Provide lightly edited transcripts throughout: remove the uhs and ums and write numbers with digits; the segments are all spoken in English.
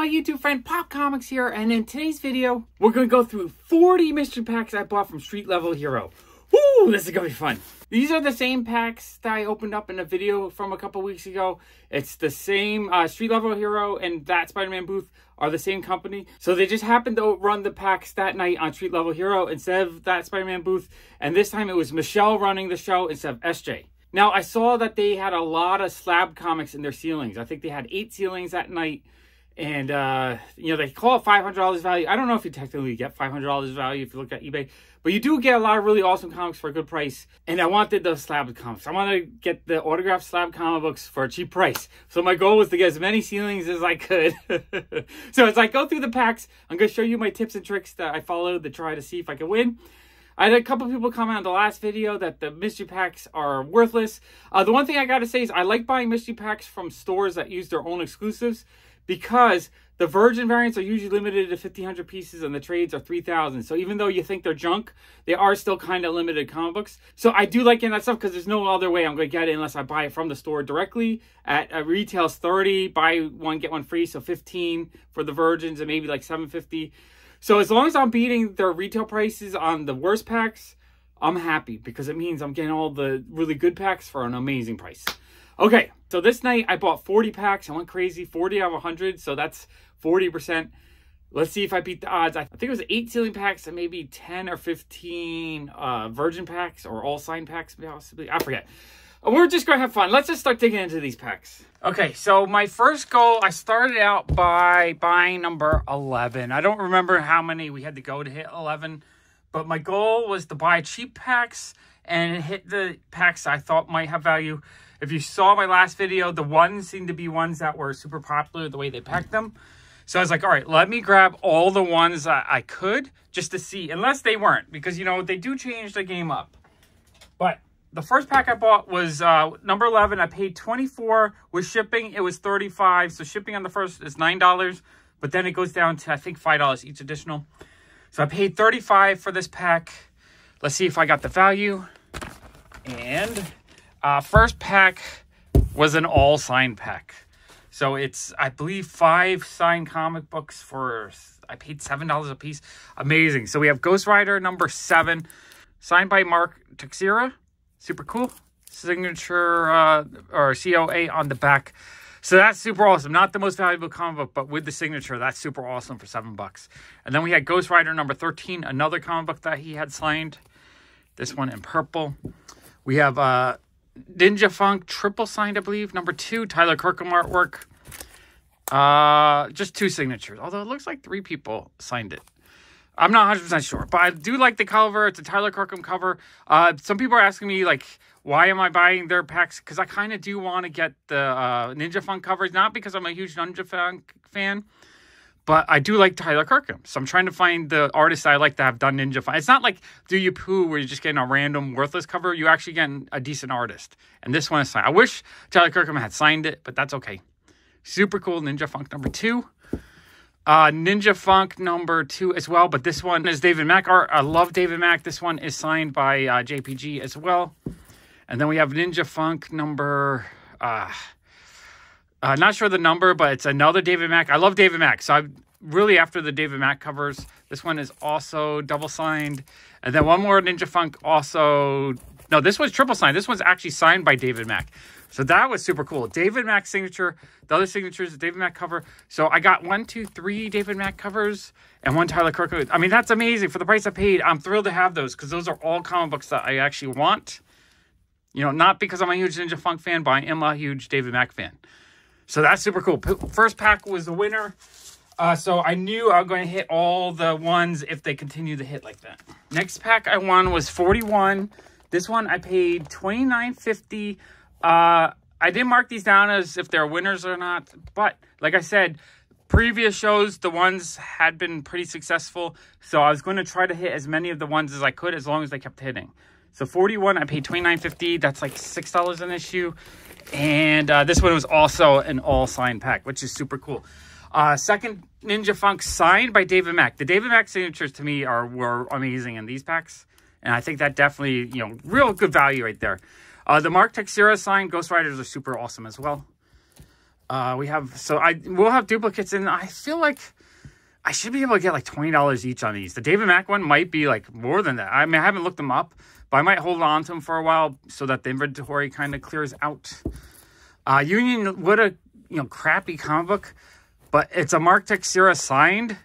my YouTube friend Pop Comics here, and in today's video, we're going to go through 40 mystery packs I bought from Street Level Hero. Woo! This is going to be fun. These are the same packs that I opened up in a video from a couple weeks ago. It's the same Street Level Hero and that Spider-Man booth are the same company. So they just happened to run the packs that night on Street Level Hero instead of that Spider-Man booth. And this time it was Michelle running the show instead of SJ. Now, I saw that they had a lot of slab comics in their ceilings. I think they had 8 ceilings that night. And, you know, they call it $500 value. I don't know if you technically get $500 value if you look at eBay. But you do get a lot of really awesome comics for a good price. And I wanted those slab comics. I wanted to get the autographed slab comic books for a cheap price. So my goal was to get as many ceilings as I could. So as I go through the packs, I'm going to show you my tips and tricks that I followed to try to see if I can win. I had a couple people comment on the last video that the mystery packs are worthless. The one thing I got to say is I like buying mystery packs from stores that use their own exclusives, because the Virgin variants are usually limited to 1,500 pieces and the trades are 3,000. So even though you think they're junk, they are still kind of limited comic books. So I do like getting that stuff because there's no other way I'm going to get it unless I buy it from the store directly. At retail's 30, buy one, get one free. So 15 for the Virgins and maybe like $7.50. So as long as I'm beating their retail prices on the worst packs, I'm happy because it means I'm getting all the really good packs for an amazing price. Okay, so this night I bought 40 packs. I went crazy, 40 out of 100, so that's 40%. Let's see if I beat the odds. I think it was 8 ceiling packs and maybe 10 or 15 Virgin packs or all signed packs, possibly. I forget. We're just going to have fun. Let's just start digging into these packs. Okay, so my first goal, I started out by buying number 11. I don't remember how many we had to go to hit 11, but my goal was to buy cheap packs and hit the packs I thought might have value. If you saw my last video, the ones seemed to be ones that were super popular, the way they packed them. So I was like, all right, let me grab all the ones I could just to see, unless they weren't, because, you know, they do change the game up. But the first pack I bought was number 11. I paid $24 with shipping. It was $35. So shipping on the first is $9, but then it goes down to, I think, $5 each additional. So I paid $35 for this pack. Let's see if I got the value. And first pack was an all signed pack. So it's, I believe, 5 signed comic books for, I paid $7 a piece. Amazing. So we have Ghost Rider number 7, signed by Mark Teixeira. Super cool. Signature or COA on the back. So that's super awesome. Not the most valuable comic book, but with the signature, that's super awesome for $7. And then we had Ghost Rider number 13, another comic book that he had signed. This one in purple. We have Ninja Funk triple signed, I believe. Number 2, Tyler Kirkham artwork. Just 2 signatures. Although it looks like 3 people signed it. I'm not 100% sure, but I do like the cover. It's a Tyler Kirkham cover. Some people are asking me, like, why am I buying their packs? Because I kind of do want to get the Ninja Funk covers. Not because I'm a huge Ninja Funk fan, but I do like Tyler Kirkham. So I'm trying to find the artists I like to have done Ninja Funk. It's not like Do You Poo where you're just getting a random worthless cover. You actually getting a decent artist. And this one is signed. I wish Tyler Kirkham had signed it, but that's okay. Super cool Ninja Funk number 2. Ninja Funk number 2 as well, but this one is David Mack art. I love David Mack. This one is signed by JPG as well. And then we have Ninja Funk number, not sure the number, but it's another David Mack. I love David Mack, so I'm really after the David Mack covers. This one is also double signed. And then one more Ninja Funk also, no, this one's triple signed. This one's actually signed by David Mack. So that was super cool. David Mack signature. The other signature is a David Mack cover. So I got 1, 2, 3 David Mack covers and 1 Tyler Kirkham. I mean, that's amazing. For the price I paid, I'm thrilled to have those because those are all comic books that I actually want. You know, not because I'm a huge Ninja Funk fan, but I am a huge David Mack fan. So that's super cool. First pack was the winner. So I knew I was going to hit all the ones if they continue to hit like that. Next pack I won was 41. This one I paid $29.50. I didn't mark these down as if they're winners or not, but like I said, previous shows, the ones had been pretty successful, so I was going to try to hit as many of the ones as I could as long as they kept hitting. So 41, I paid $29.50. That's like $6 an issue, and this one was also an all signed pack, which is super cool. Second Ninja Funk signed by David Mack. The David Mack signatures to me were amazing in these packs, and I think that definitely, you know, real good value right there. The Mark Teixeira signed Ghost Riders are super awesome as well. We'll have duplicates, and I feel like I should be able to get like $20 each on these. The David Mack one might be like more than that. I mean, I haven't looked them up, but I might hold on to them for a while so that the inventory kind of clears out. Union, what a crappy comic book, but it's a Mark Texeira signed.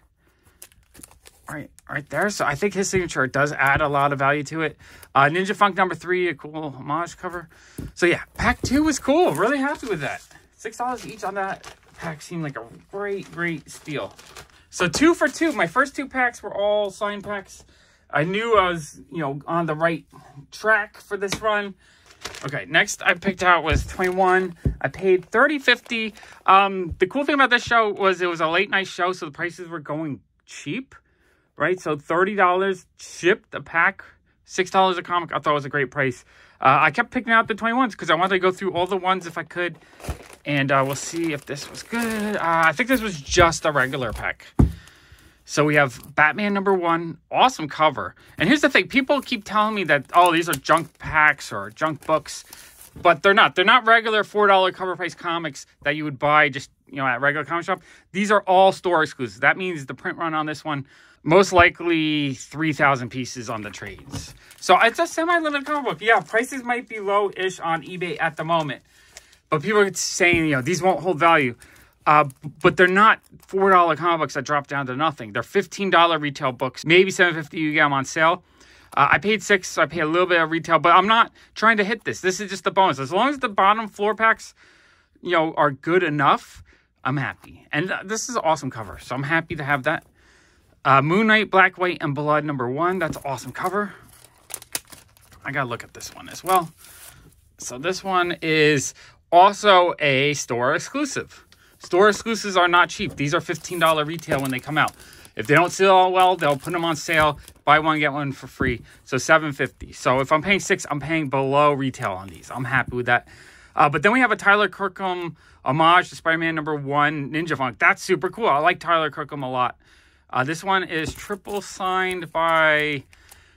Right there. So I think his signature does add a lot of value to it. Ninja Funk #3, a cool homage cover. So yeah, pack 2 was cool. Really happy with that. $6 each on that pack seemed like a great steal. So 2 for 2. My first 2 packs were all signed packs. I knew I was, on the right track for this run. Okay, next I picked out was 21. I paid $30.50. The cool thing about this show was it was a late night show, so the prices were going cheap. Right, so $30 shipped a pack, $6 a comic. I thought it was a great price. I kept picking out the 21s because I wanted to go through all the ones if I could. And we'll see if this was good. I think this was just a regular pack. So we have Batman #1, awesome cover. And here's the thing, people keep telling me that, oh, these are junk packs or junk books. But they're not. They're not regular $4 cover price comics that you would buy just, at regular comic shop. These are all store exclusives. That means the print run on this one, most likely 3,000 pieces on the trades. So it's a semi-limited comic book. Yeah, prices might be low-ish on eBay at the moment. But people are saying, these won't hold value. But they're not $4 comic books that drop down to nothing. They're $15 retail books. Maybe $7.50 you get them on sale. I paid $6, so I pay a little bit of retail. But I'm not trying to hit this. This is just the bonus. As long as the bottom floor packs, are good enough, I'm happy. And this is an awesome cover. So I'm happy to have that. Moon Knight, Black, White, and Blood #1. That's an awesome cover. I gotta look at this one as well. So this one is also a store exclusive. Store exclusives are not cheap. These are $15 retail when they come out. If they don't sell well, they'll put them on sale. Buy one, get one for free. So $7.50. So if I'm paying $6, I'm paying below retail on these. I'm happy with that. But then we have a Tyler Kirkham homage to Spider-Man #1 Ninja Funk. That's super cool. I like Tyler Kirkham a lot. This one is triple signed by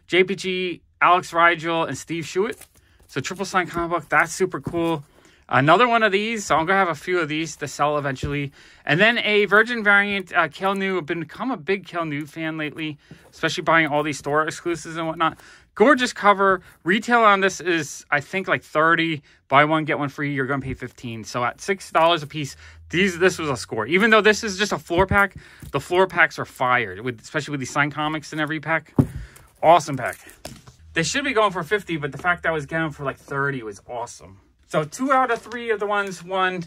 JPG, Alex Rigel, and Steve Schuett. So triple signed comic book. That's super cool. Another one of these. So I'm going to have a few of these to sell eventually. And then a Virgin variant, Kel New. I've become a big Kel New fan lately, especially buying all these store exclusives and whatnot. Gorgeous cover. Retail on this is, I think, like $30. Buy one, get one free. You're going to pay $15. So at $6 a piece, this was a score. Even though this is just a floor pack, the floor packs are fired, especially with these signed comics in every pack. Awesome pack. They should be going for $50, but the fact that I was getting them for like $30 was awesome. So 2 out of 3 of the ones won.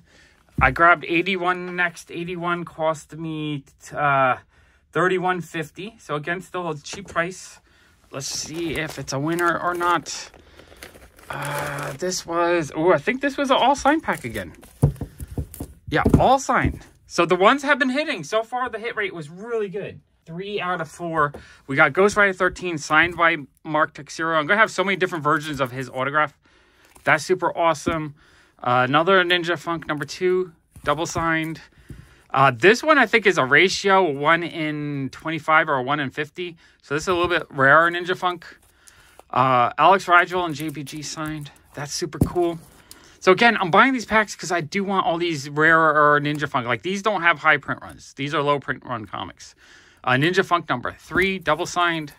I grabbed 81 next. 81 cost me $31.50. So again, still a cheap price. Let's see if it's a winner or not. This was, I think this was an all signed pack again. Yeah, all signed. So the ones have been hitting. So far, the hit rate was really good. 3 out of 4. We got Ghost Rider 13 signed by Mark Texeira. I'm going to have so many different versions of his autograph. That's super awesome. Another Ninja Funk #2, double signed. This one I think is a ratio 1 in 25 or 1 in 50. So this is a little bit rarer Ninja Funk. Alex Rigel and JPG signed. That's super cool. So again, I'm buying these packs because I do want all these rarer Ninja Funk. Like these don't have high print runs. These are low print run comics. Ninja Funk #3, double signed.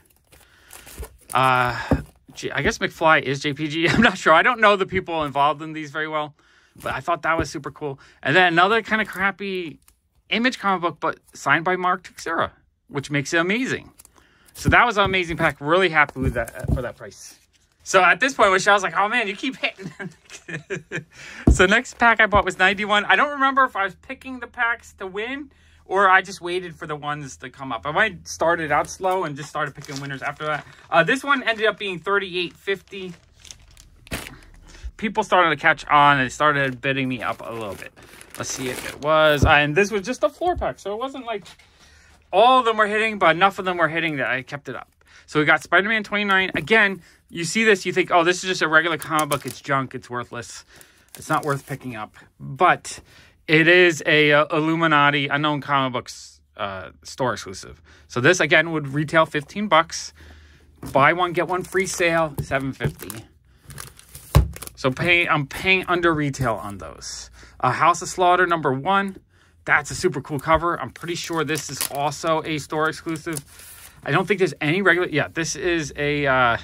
I guess McFly is JPG. I'm not sure. I don't know the people involved in these very well. But I thought that was super cool. And then another kind of crappy Image comic book, but signed by Mark Texeira, which makes it amazing. So that was an amazing pack. Really happy with that for that price. So at this point, I was like, oh man, you keep hitting. So next pack I bought was 91. I don't remember if I was picking the packs to win or I just waited for the ones to come up. I might started out slow and just started picking winners after that. This one ended up being $38.50. People started to catch on and started bidding me up a little bit. Let's see if it was. And this was just a floor pack, so it wasn't like all of them were hitting, but enough of them were hitting that I kept it up. So we got Spider-Man 29. Again, you see this, you think, oh, this is just a regular comic book. It's junk. It's worthless. It's not worth picking up. But it is a Illuminati Unknown Comic Books store exclusive. So this, again, would retail $15. Buy one, get one free sale, $7.50. So I'm paying under retail on those. House of Slaughter #1. That's a super cool cover. I'm pretty sure this is also a store exclusive. I don't think there's any regular... Yeah, this is a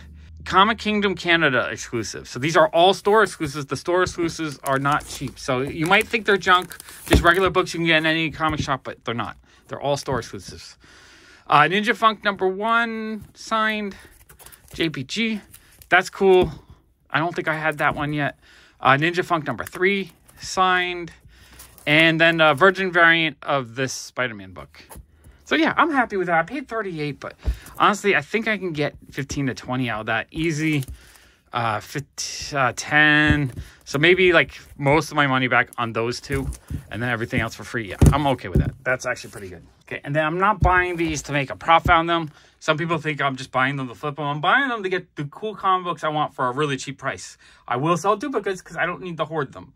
Comic Kingdom Canada exclusive. So these are all store exclusives. The store exclusives are not cheap. So you might think they're junk. Just regular books you can get in any comic shop, but they're not. They're all store exclusives. Ninja Funk #1 signed. JPG. That's cool. I don't think I had that one yet. Ninja Funk #3 signed. And then a Virgin variant of this Spider-Man book. So yeah, I'm happy with that. I paid $38, but honestly, I think I can get 15 to 20 out of that. Easy. 10. So maybe like most of my money back on those two. And then everything else for free. Yeah, I'm okay with that. That's actually pretty good. Okay, and then I'm not buying these to make a profit on them. Some people think I'm just buying them to flip them. I'm buying them to get the cool comic books I want for a really cheap price. I will sell duplicates because I don't need to hoard them.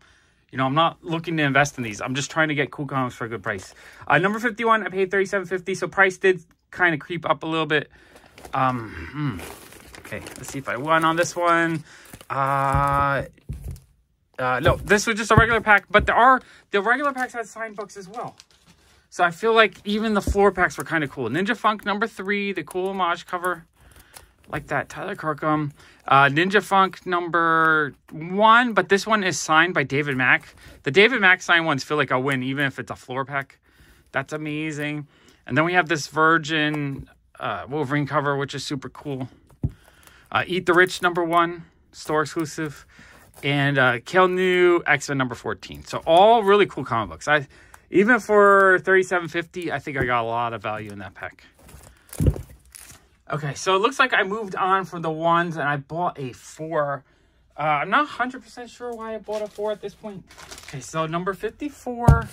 You know, I'm not looking to invest in these. I'm just trying to get cool comics for a good price. Number 51, I paid $37.50, so price did kind of creep up a little bit. Okay, let's see if I won on this one. No, this was just a regular pack, but the regular packs had signed books as well. So I feel like even the floor packs were kind of cool. Ninja Funk #3, the cool homage cover. Like that, Tyler Kirkham. Ninja Funk #1, but this one is signed by David Mack. The David Mack signed ones feel like I'll win, even if it's a floor pack. That's amazing. And then we have this Virgin Wolverine cover, which is super cool. Eat the Rich #1, store exclusive. And Kill New X-Men #14. So all really cool comic books. Even for $37.50, I think I got a lot of value in that pack. Okay, so it looks like I moved on from the ones and I bought a 4. I'm not 100% sure why I bought a 4 at this point. Okay, so number 54.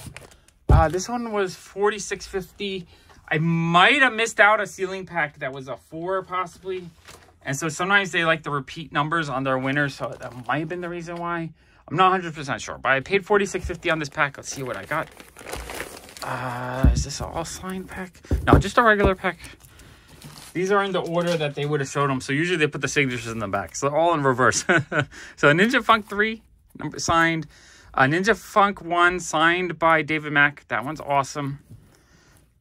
This one was $46.50. I might have missed out a ceiling pack that was a 4 possibly. And so sometimes they like to repeat numbers on their winners, so that might have been the reason why. I'm not 100% sure, but I paid $46.50 on this pack. Let's see what I got. Is this an all signed pack? No, just a regular pack. These are in the order that they would have showed them. So usually they put the signatures in the back. So they're all in reverse. So Ninja Funk 3 signed. Ninja Funk 1 signed by David Mack. That one's awesome.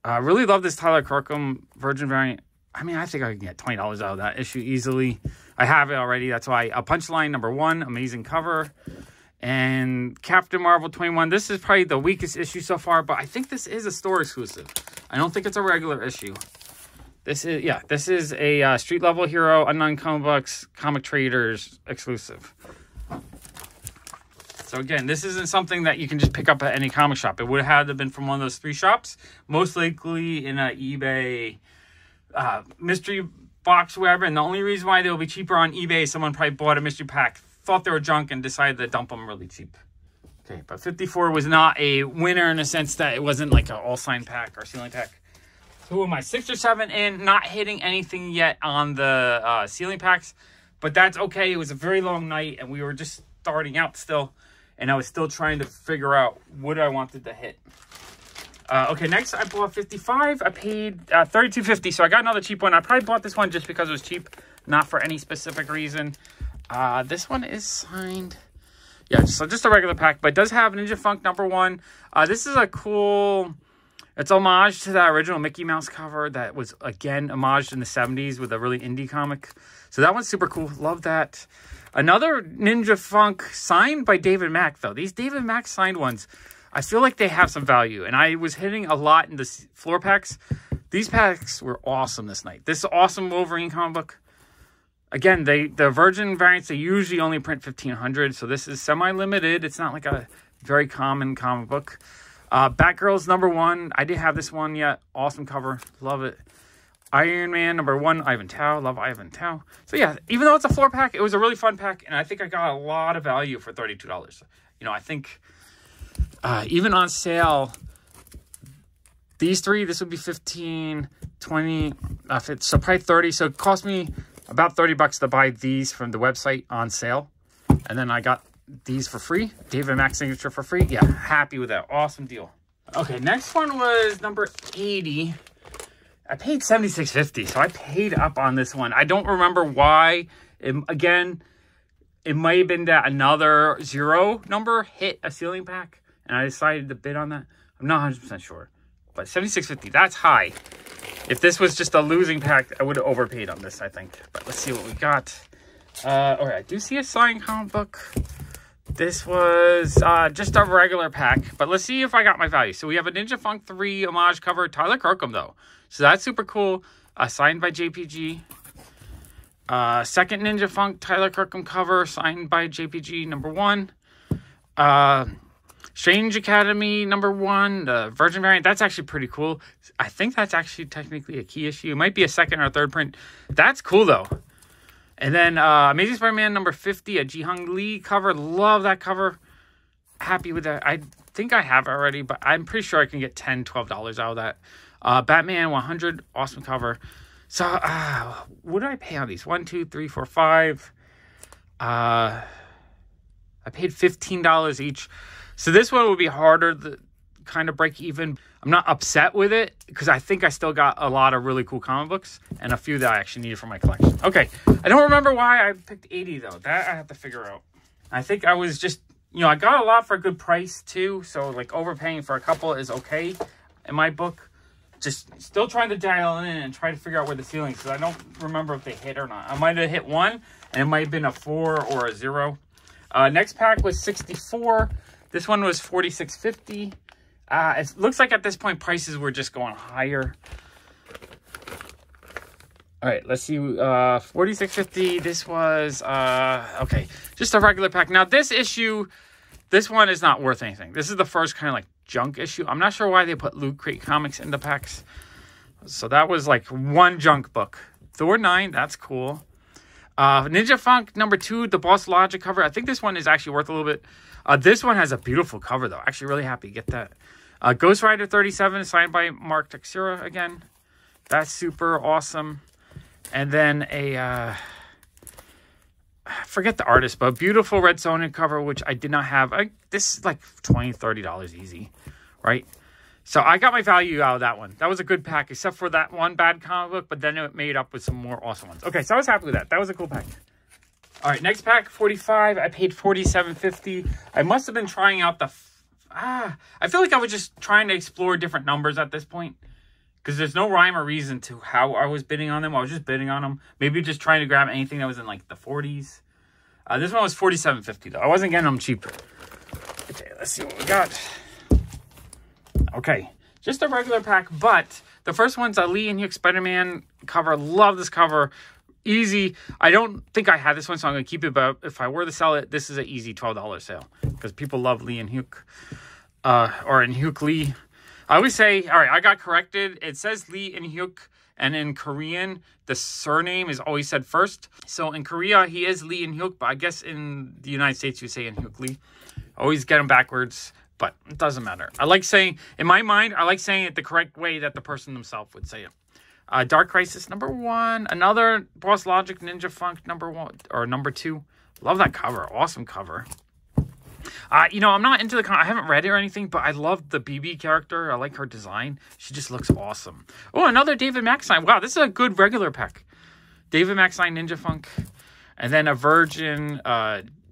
I really love this Tyler Kirkham Virgin variant. I mean, I think I can get $20 out of that issue easily. I have it already. That's why. Punchline #1, amazing cover. And Captain Marvel 21. This is probably the weakest issue so far, but I think this is a store exclusive. I don't think it's a regular issue. This is a street level hero, Unknown Comic Books, Comic Traders exclusive. So again, this isn't something that you can just pick up at any comic shop. It would have had to have been from one of those 3 shops, most likely in an eBay mystery box, wherever. And the only reason why they'll be cheaper on eBay is someone probably bought a mystery pack, thought they were junk, and decided to dump them really cheap. Okay, but 54 was not a winner in the sense that it wasn't like an all sign pack or ceiling pack. Who am I? 6 or 7 in, not hitting anything yet on the ceiling packs, but that's okay. It was a very long night, and we were just starting out still, and I was still trying to figure out what I wanted to hit. Okay, next I bought 55. I paid $32.50, so I got another cheap one. I probably bought this one just because it was cheap, not for any specific reason. This one is signed. Yeah, so just a regular pack, but it does have Ninja Funk #1. This is a cool... It's homage to that original Mickey Mouse cover that was, again, homaged in the 70s with a really indie comic. So that one's super cool. Love that. Another Ninja Funk signed by David Mack, though. These David Mack signed ones, I feel like they have some value. And I was hitting a lot in the floor packs. These packs were awesome this night. This awesome Wolverine comic book. Again, the Virgin variants, they usually only print 1,500. So this is semi-limited. It's not like a very common comic book. Batgirl's #1. I didn't have this one yet. Awesome cover. Love it. Iron Man #1. Ivan Tao. Love Ivan Tao. So yeah, even though it's a floor pack, it was a really fun pack. And I think I got a lot of value for $32. You know, I think even on sale, these 3, this would be 15, 20, so probably 30. So it cost me about $30 to buy these from the website on sale. And then I got these for free. David Mack signature for free. Yeah, happy with that. Awesome deal. Okay, next one was number 80. I paid $76.50, so I paid up on this one. I don't remember why. Again, it might have been that another 0 number hit a ceiling pack, and I decided to bid on that. I'm not 100% sure, but $76.50, that's high. If this was just a losing pack, I would have overpaid on this, I think. But let's see what we got. All right, I do see a signed comic book. This was just a regular pack, but let's see if I got my value. So we have a Ninja Funk 3 homage cover, Tyler Kirkham, though. So that's super cool. Signed by JPG. Second Ninja Funk Tyler Kirkham cover, signed by JPG, #1. Strange Academy, #1. The Virgin variant, that's actually pretty cool. I think that's actually technically a key issue. It might be a second or third print. That's cool, though. And then Amazing Spider-Man #50, a Ji-Hung Lee cover. Love that cover. Happy with that. I think I have it already, but I'm pretty sure I can get $10, $12 out of that. Batman 100, awesome cover. So, what did I pay on these? 1, 2, 3, 4, 5. I paid $15 each. So this one would be harder to kind of break even. I'm not upset with it because I think I still got a lot of really cool comic books and a few that I actually needed for my collection. Okay, I don't remember why I picked 80 though. That I have to figure out. I think I was just, you know, I got a lot for a good price too. So like overpaying for a couple is okay in my book. Just still trying to dial in and try to figure out where the ceiling is because I don't remember if they hit or not. I might have hit 1 and it might have been a 4 or a 0. Next pack was 64. This one was $46.50. It looks like at this point prices were just going higher. All right, let's see. $46.50. This was okay, just a regular pack. Now this issue, this one is not worth anything. This is the first kind of like junk issue. I'm not sure why they put Loot Crate comics in the packs. So that was like one junk book. Thor 9, that's cool. Ninja Funk #2, the Boss Logic cover. I think this one is actually worth a little bit. This one has a beautiful cover, though. Actually, really happy to get that. Ghost Rider 37, signed by Mark Texeira again. That's super awesome. And then I forget the artist, but beautiful Red Sonja cover, which I did not have. This is like $20, $30 easy, right? So I got my value out of that one. That was a good pack, except for that one bad comic book, but then it made up with some more awesome ones. Okay, so I was happy with that. That was a cool pack. All right, next pack, 45. I paid $47.50. I must have been trying out the... I feel like I was just trying to explore different numbers at this point. Because there's no rhyme or reason to how I was bidding on them. I was just bidding on them. Maybe just trying to grab anything that was in like the 40s. This one was $47.50 though. I wasn't getting them cheap. Okay, let's see what we got. Okay, just a regular pack, but the first one's a Lee and Hugh Spider-Man cover. Love this cover. Easy. I don't think I had this one, so I'm going to keep it, but if I were to sell it, this is an easy $12 sale because people love Lee and Hugh, or in Hugh Lee. I always say, all right, I got corrected. It says Lee and Hugh, and in Korean, the surname is always said first. So in Korea, he is Lee and Hugh, but I guess in the United States, you say in Hugh Lee. Always get them backwards. But it doesn't matter. I like saying, in my mind, I like saying it the correct way that the person themselves would say it. Dark Crisis #1. Another Boss Logic Ninja Funk #1 or #2. Love that cover. Awesome cover. You know, I'm not into the I haven't read it or anything, but I love the BB character. I like her design. She just looks awesome. Oh, another David Mack sign. Wow, this is a good regular pack. David Mack sign Ninja Funk. And then a Virgin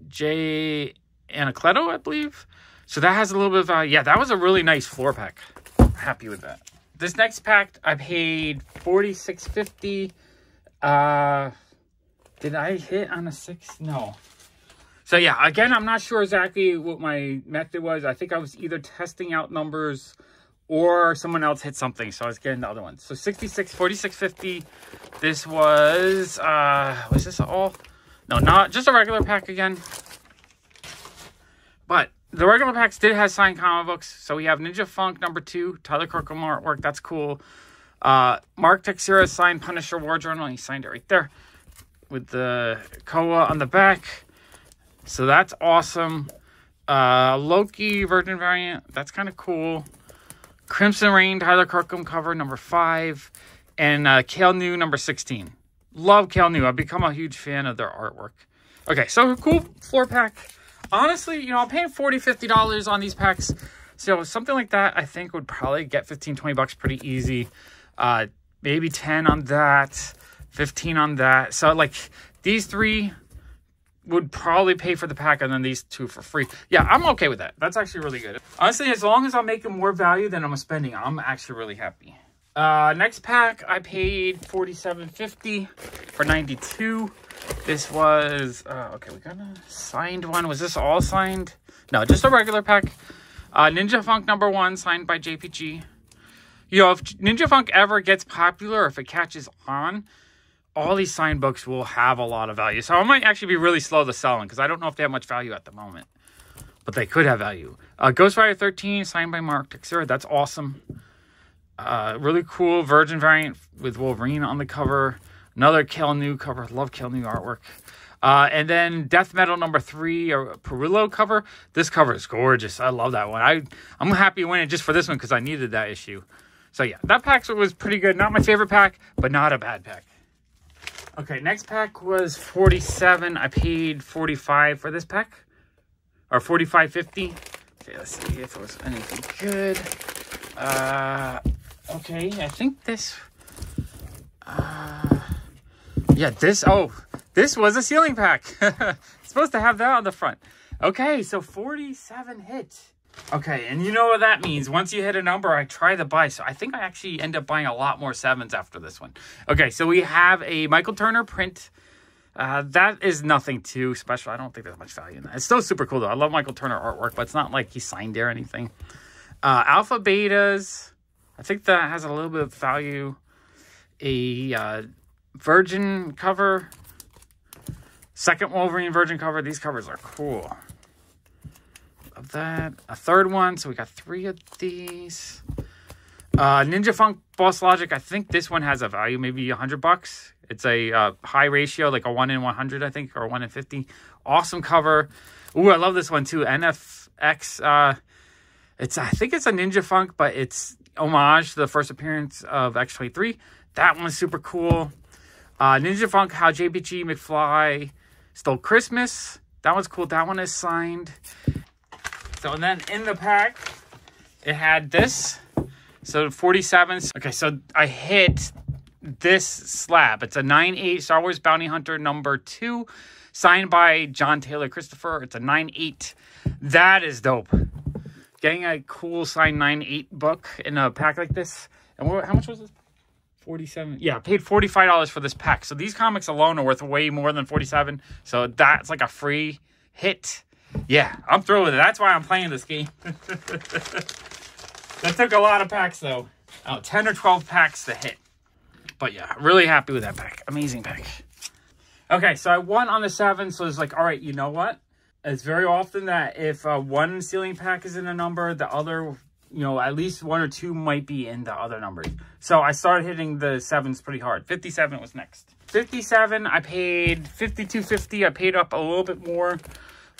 J. Anacleto, I believe. So that has a little bit of value. Yeah, that was a really nice floor pack. Happy with that. This next pack, I paid $46.50. Did I hit on a 6? No. So yeah, again, I'm not sure exactly what my method was. I think I was either testing out numbers or someone else hit something. So I was getting the other one. So $46.50. This was this all? No, not just a regular pack again. But the regular packs did have signed comic books. So we have Ninja Funk #2, Tyler Kirkham artwork. That's cool. Mark Texeira signed Punisher War Journal. He signed it right there with the Koa on the back. So that's awesome. Loki Virgin variant. That's kind of cool. Crimson Reign Tyler Kirkham cover #5. And Kale New #16. Love Kale New. I've become a huge fan of their artwork. Okay, so cool floor pack. Honestly, you know, I'm paying $40, $50 on these packs. So something like that, I think, would probably get 15, 20 bucks pretty easy. Maybe 10 on that, 15 on that. So, like, these three, would probably pay for the pack and then these two for free. Yeah, I'm okay with that. That's actually really good. Honestly, as long as I'm making more value than I'm spending, I'm actually really happy. Next pack, I paid $47.50 for 92. This was, okay, we got a signed one. Was this all signed? No, just a regular pack. Ninja Funk #1, signed by JPG. You know, if Ninja Funk ever gets popular, or if it catches on, all these signed books will have a lot of value. So I might actually be really slow to selling because I don't know if they have much value at the moment. But they could have value. Ghost Rider 13, signed by Mark Texera. That's awesome. Really cool Virgin variant with Wolverine on the cover. Another Kel New cover. Love Kel New artwork. And then Death Metal #3, or Perillo cover. This cover is gorgeous. I love that one. I'm happy winning just for this one because I needed that issue. So yeah, that pack was pretty good. Not my favorite pack, but not a bad pack. Okay, next pack was 47. I paid 45 for this pack. Or 45.50. Okay, let's see if it was anything good. Okay, I think this... yeah, this was a ceiling pack. It's supposed to have that on the front. Okay, so 47 hits. Okay, and you know what that means. Once you hit a number, I try to buy. So I think I actually end up buying a lot more 7s after this one. Okay, so we have a Michael Turner print. That is nothing too special. I don't think there's much value in that. It's still super cool, though. I love Michael Turner artwork, but it's not like he signed or anything. Alpha Betas. I think that has a little bit of value. A Virgin cover. Second Wolverine Virgin cover. These covers are cool. Of that. A third one. So we got 3 of these. Ninja Funk Boss Logic. I think this one has a value. Maybe $100. It's a high ratio. Like a 1 in 100, I think. Or 1 in 50. Awesome cover. Ooh, I love this one too. NFX. I think it's a Ninja Funk, but it's homage to the first appearance of X-23. That one's super cool. Ninja Funk, How JPG McFly Stole Christmas. That one's cool. That one is signed. So, and then in the pack, it had this. So, 47s. Okay, so I hit this slab. It's a 9/8 Star Wars Bounty Hunter #2. Signed by John Taylor Christopher. It's a 9/8. That is dope. Getting a cool signed 9/8 book in a pack like this. And how much was this? 47. Yeah, I paid $45 for this pack. So these comics alone are worth way more than 47. So that's like a free hit. Yeah, I'm thrilled with it. That's why I'm playing this game. That took a lot of packs though. 10 or 12 packs to hit. But yeah, really happy with that pack. Amazing pack. Okay, so I won on the 7. So it's like, all right, you know what? It's very often that if one ceiling pack is in a number, the other, you know, at least 1 or 2 might be in the other numbers. So I started hitting the 7s pretty hard. 57 was next. 57, I paid $52.50. I paid up a little bit more.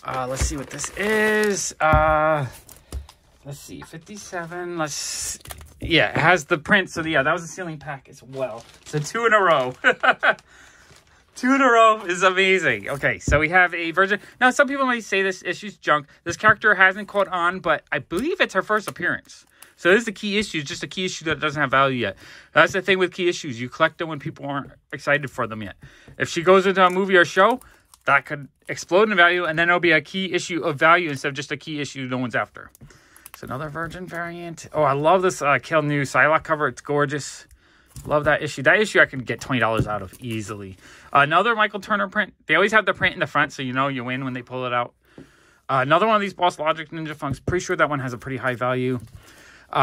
Let's see what this is. Let's see, 57. Yeah, it has the print. So yeah, that was a ceiling pack as well. So 2 in a row. 2 in a row is amazing. Okay, so we have a Virgin. Now, some people might say this issue's junk. This character hasn't caught on, but I believe it's her first appearance. So this is the key issue. It's just a key issue that doesn't have value yet. That's the thing with key issues. You collect them when people aren't excited for them yet. If she goes into a movie or show, that could explode in value, and then it'll be a key issue of value instead of just a key issue no one's after. So another Virgin variant. Oh, I love this Kel New Psylocke cover. It's gorgeous. Love that issue. That issue I can get $20 out of easily. Another Michael Turner print. They always have the print in the front, so you know you win when they pull it out. Another one of these Boss Logic Ninja Funks. Pretty sure that one has a pretty high value.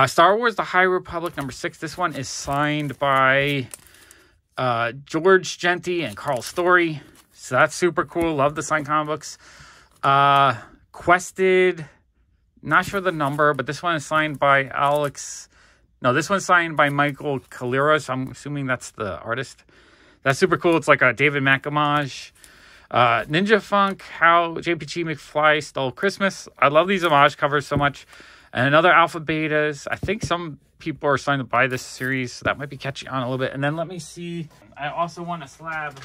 Star Wars The High Republic #6. This one is signed by George Genty and Carl Story. So that's super cool. Love the signed comic books. Quested. Not sure the number, but this one is signed by Alex. No, this one's signed by Michael Calera, so I'm assuming that's the artist. That's super cool. It's like a David Mack homage. Ninja Funk, How JPG McFly Stole Christmas. I love these homage covers so much. And another Alpha Betas. I think some people are starting to buy this series, so that might be catching on a little bit. And then let me see. I also won a slab.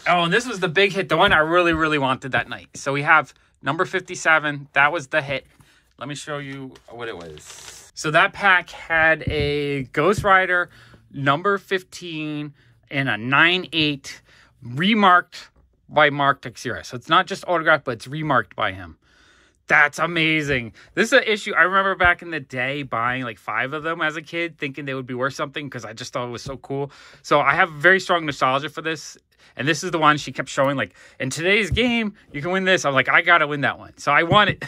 Oh, and this was the big hit, the one I really, really wanted that night. So we have number 57. That was the hit. Let me show you what it was. So that pack had a Ghost Rider number 15 and a 9/8 remarked by Mark Texeira. So it's not just autographed, but it's remarked by him. That's amazing. This is an issue. I remember back in the day buying like 5 of them as a kid, thinking they would be worth something because I just thought it was so cool. So I have very strong nostalgia for this. And this is the one she kept showing, like, in today's game, you can win this. I'm like, I got to win that one. So I won it.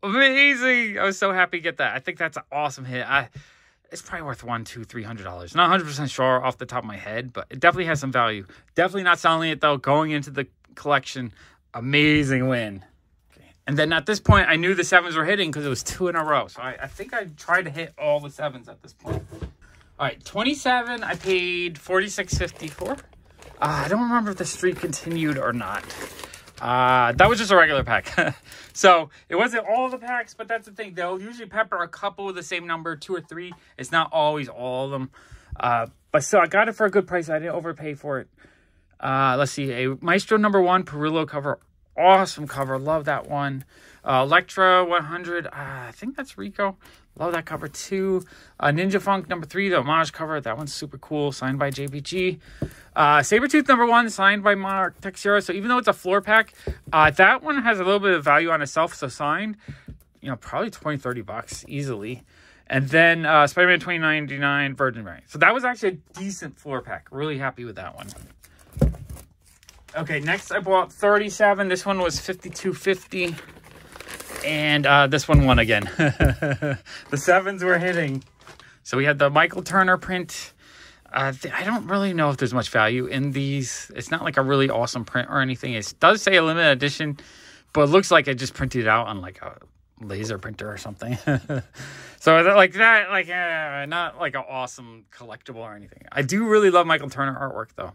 Amazing. I was so happy to get that. I think that's an awesome hit. It's probably worth $100, $200, $300. Not 100% sure off the top of my head, but it definitely has some value. Definitely not selling it, though. Going into the collection, amazing win. And then at this point, I knew the 7s were hitting because it was 2 in a row. So I think I tried to hit all the 7s at this point. All right, 27, I paid $46.50 for. I don't remember if the streak continued or not. That was just a regular pack. So it wasn't all the packs, but that's the thing. They'll usually pepper a couple with the same number, 2 or 3. It's not always all of them. But so I got it for a good price. I didn't overpay for it. Let's see, a Maestro #1 Perillo cover. Awesome cover. Love that one. Electra 100. I think that's Rico. Love that cover too. Ninja Funk #3, the homage cover. That one's super cool. Signed by JPG. Sabretooth #1, signed by Mark Texeira. So even though it's a floor pack, that one has a little bit of value on itself. So signed, probably $20, $30 easily. And then Spider-Man 2099 Virgin variant. So that was actually a decent floor pack. Really happy with that one. Okay, next I bought 37. This one was $52.50. And this one won again. The 7s were hitting. So we had the Michael Turner print. I don't really know if there's much value in these. It's not like a really awesome print or anything. It does say a limited edition, but it looks like it just printed out on like a laser printer or something. So like that, like not like an awesome collectible or anything. I do really love Michael Turner artwork though.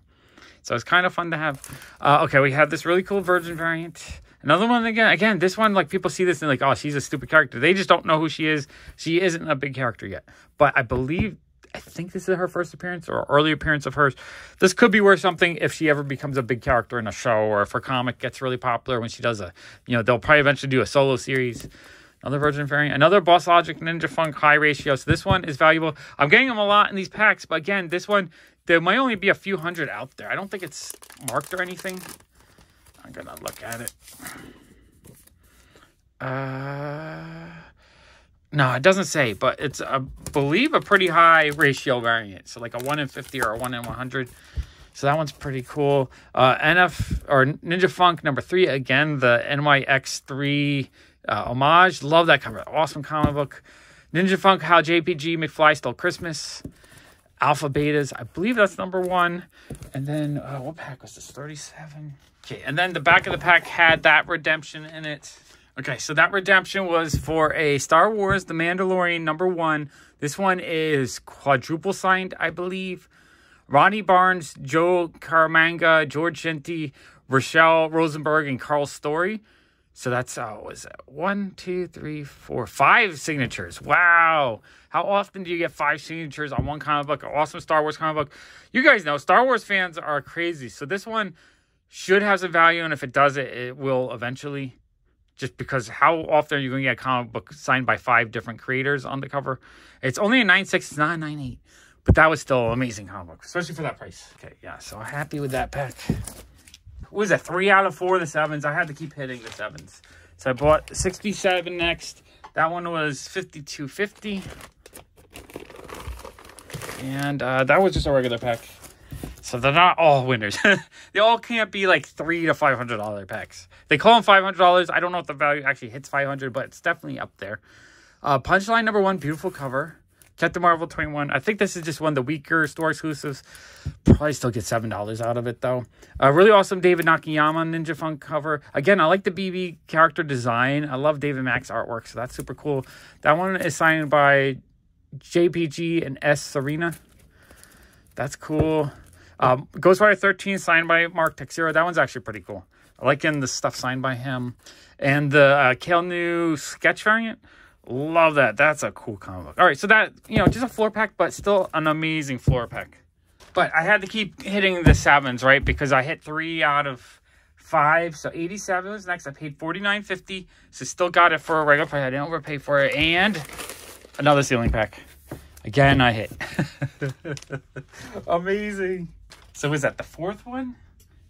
So it's kind of fun to have. Okay, we have this really cool Virgin variant. Another one again, this one, like, people see this and like, oh, she's a stupid character. They just don't know who she is. She isn't a big character yet. But I think this is her first appearance or early appearance of hers. This could be worth something if she ever becomes a big character in a show or if her comic gets really popular when she does they'll probably eventually do a solo series. Another Virgin variant. Another Boss Logic Ninja Funk high ratio. So this one is valuable. I'm getting them a lot in these packs. But again, this one, there might only be a few hundred out there. I don't think it's marked or anything. I'm going to look at it. No, it doesn't say, but it's, I believe, a pretty high ratio variant. So like a 1 in 50 or a 1 in 100. So that one's pretty cool. Ninja Funk #3. Again, the NYX3 homage. Love that cover. Awesome comic book. Ninja Funk, How JPG McFly Stole Christmas. Alpha Betas. I believe that's #1. And then, what pack was this? 37. Okay, and then the back of the pack had that redemption in it. Okay, so that redemption was for a Star Wars The Mandalorian #1. This one is quadruple signed, I believe. Ronnie Barnes, Joe Caramanga, George Genti, Rochelle Rosenberg, and Carl Story. So that's, was it 1, 2, 3, 4, 5 signatures. Wow. How often do you get 5 signatures on one comic book? An awesome Star Wars comic book. You guys know Star Wars fans are crazy. So this one should have some value, and if it does, it will eventually. Just because how often are you going to get a comic book signed by 5 different creators on the cover? It's only a 9.6, it's not a 9.8. But that was still an amazing comic book, especially for that price. Okay, yeah, so happy with that pack. What was that? 3 out of 4 of the 7s. I had to keep hitting the 7s. So I bought 67 next. That one was $52.50. And that was just a regular pack. So they're not all winners. They all can't be like $300 to $500 packs. They call them $500. I don't know if the value actually hits $500, but it's definitely up there. Punchline #1, beautiful cover. Captain Marvel 21. I think this is just one of the weaker store exclusives. Probably still get $7 out of it, though. Really awesome David Nakayama Ninja Funk cover. Again, I like the BB character design. I love David Mack's artwork, so that's super cool. That one is signed by JPG and S. Serena. That's cool. Ghost Rider 13 signed by Mark Texeira. That one's actually pretty cool. I like the stuff signed by him. And the Kale New sketch variant. Love that. That's a cool comic book. All right, so that, just a floor pack, but still an amazing floor pack. But I had to keep hitting the 7s, right? Because I hit 3 out of 5. So 87 was next. I paid $49.50. So still got it for a regular price. I didn't overpay for it. And another ceiling pack. Again, I hit. Amazing. So was that the 4th one?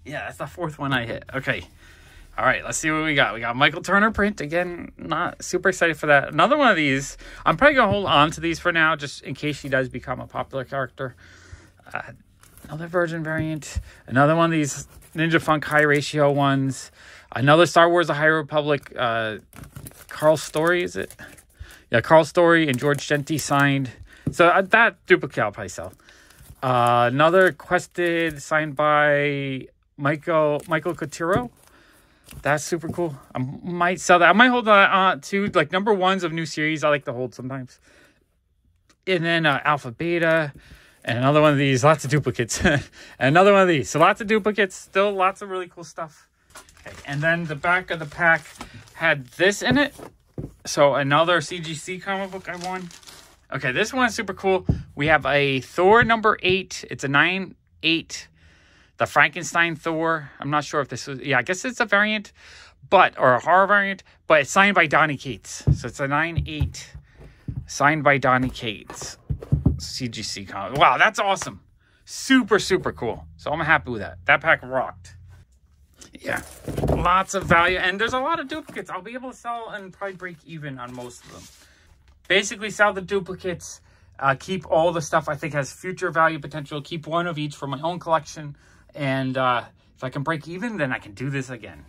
Yeah, that's the fourth one I hit. Okay. All right, let's see what we got. We got Michael Turner print. Again, not super excited for that. Another one of these. I'm probably going to hold on to these for now, just in case she does become a popular character. Another Virgin variant. Another one of these Ninja Funk high ratio ones. Another Star Wars The High Republic. Carl Story, is it? Yeah, Carl Story and George Genti signed. So that duplicate I'll probably sell. Another Quested signed by Michael Coutinho. That's super cool. I might sell that. I might hold that too. Like number ones of new series, I like to hold sometimes. And then Alpha Beta. And another one of these. Lots of duplicates. And another one of these. So lots of duplicates. Still lots of really cool stuff. Okay. And then the back of the pack had this in it. So another CGC comic book I won. Okay, this one's super cool. We have a Thor number 8. It's a 9/8. The Frankenstein Thor. I'm not sure if this was... Yeah, I guess it's a variant, or a horror variant, but it's signed by Donny Cates. So it's a 9/8 signed by Donny Cates. CGC comic. Wow, that's awesome. Super, super cool. So I'm happy with that. That pack rocked. Yeah, lots of value. And there's a lot of duplicates. I'll be able to sell and probably break even on most of them. Basically, sell the duplicates. Keep all the stuff I think has future value potential. Keep one of each for my own collection. And if I can break even, then I can do this again.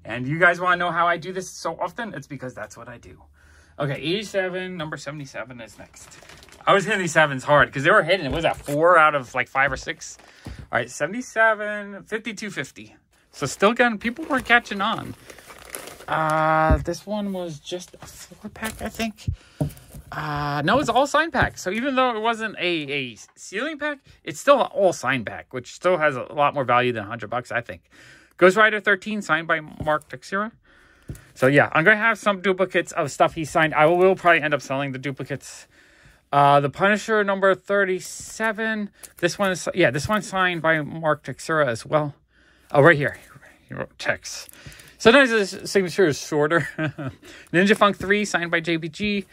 And you guys want to know how I do this so often? It's because that's what I do. Okay, 87, number 77 is next. I was hitting these sevens hard because they were hitting. Was that 4 out of like 5 or 6? All right, 77, 52.50. So still getting, people were catching on. This one was just a 4-pack, I think. No, it's all sign pack. So even though it wasn't a ceiling pack, it's still an all sign pack, which still has a lot more value than $100, I think. Ghost Rider 13, signed by Mark Teixeira. So yeah, I'm going to have some duplicates of stuff he signed. I will probably end up selling the duplicates. The Punisher number 37. This one is, yeah, this one's signed by Mark Teixeira as well. Oh, right here. He wrote text. Sometimes his signature is shorter. Ninja Funk 3, signed by JPG.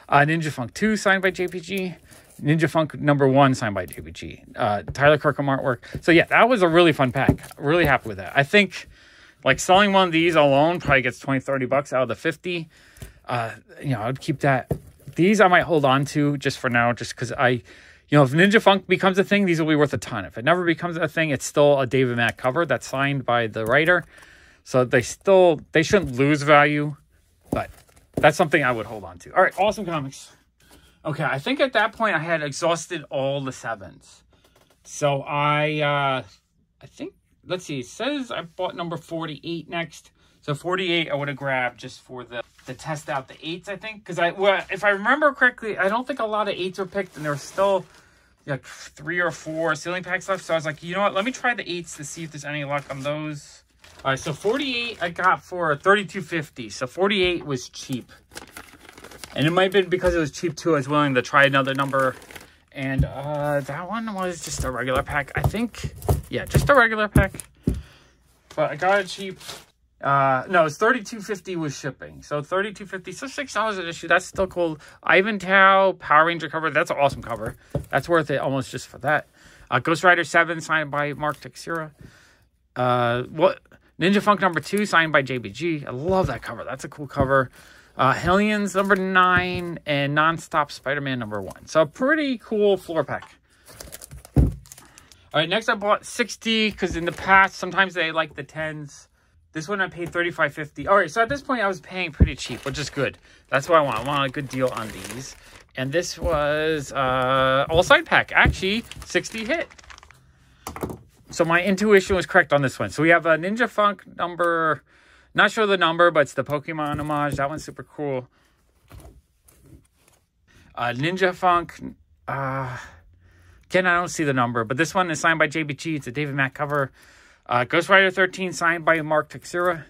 Ninja Funk 2, signed by JPG. Ninja Funk number 1, signed by JPG. Tyler Kirkham artwork. So yeah, that was a really fun pack. Really happy with that. I think like selling one of these alone probably gets 20, 30 bucks out of the 50. You know, I'd keep that. These I might hold on to just for now, just because you know, if Ninja Funk becomes a thing, these will be worth a ton. If it never becomes a thing, it's still a David Mack cover that's signed by the writer. So they shouldn't lose value, but that's something I would hold on to. All right, awesome comics. Okay, I think at that point I had exhausted all the 7s. So I think, let's see, it says I bought number 48 next. So 48 I would have grabbed just for the test out the 8s, I think. Because if I remember correctly, I don't think a lot of 8s were picked, and there were still like 3 or 4 ceiling packs left. So I was like, you know what, let me try the 8s to see if there's any luck on those. All right, so 48 I got for $32.50. So 48 was cheap. And it might have been because it was cheap too. I was willing to try another number. And that one was just a regular pack. I think, yeah, just a regular pack. But I got it cheap. No, it's $32.50 with shipping. So $32.50, so $6 an issue. That's still cool. Ivan Tao, Power Ranger cover. That's an awesome cover. That's worth it almost just for that. Ghost Rider 7, signed by Mark Teixeira. Ninja Funk number 2, signed by JBG. I love that cover. That's a cool cover. Hellions number 9 and Nonstop Spider-Man number 1. So a pretty cool floor pack. All right, next I bought 60 because in the past, sometimes they like the 10s. This one I paid $35.50. All right, so at this point I was paying pretty cheap, which is good. That's what I want. I want a good deal on these. And this was all side pack. Actually, 60 hit. So my intuition was correct on this one. So we have a Ninja Funk number, not sure the number, but it's the Pokemon homage. That one's super cool. Ninja Funk, again, I don't see the number, but this one is signed by JBG. It's a David Mack cover. Ghost Rider 13, signed by Mark Teixeira.